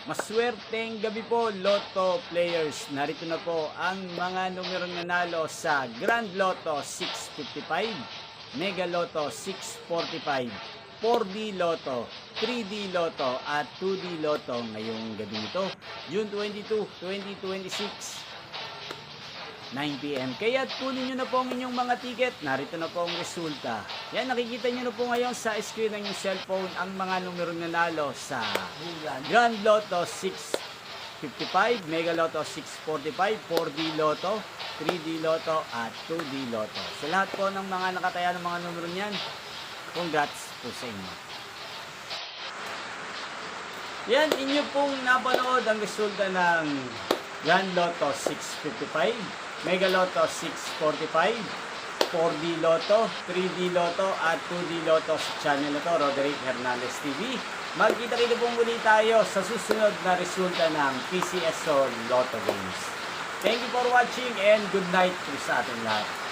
Maswerteng gabi po, Lotto players. Narito na po ang mga numerong nanalo sa Grand Lotto 655, Mega Lotto 645, 4D Lotto, 3D Lotto at 2D Lotto ngayong gabi nito, June 22, 2026. 9 PM. Kaya kunin nyo na po ang inyong mga ticket. Narito na po ang resulta. Yan, nakikita nyo na po ngayon sa screen ng inyong cellphone ang mga numerong nanalo sa Grand Lotto 655, Mega Lotto 645, 4D Lotto, 3D Lotto at 2D Lotto. Sa lahat po ng mga nakataya ng mga numero niyan, congrats po sa inyo. Yan, inyo pong napanood ang resulta ng Grand Lotto 655, Mega Lotto 645, 4D Lotto, 3D Lotto at 2D Lotto sa channel na to, Roderick Hernandez TV. Magkita-kita pong muli tayo sa susunod na resulta ng PCSO Lotto Games. Thank you for watching and good night po sa ating lahat.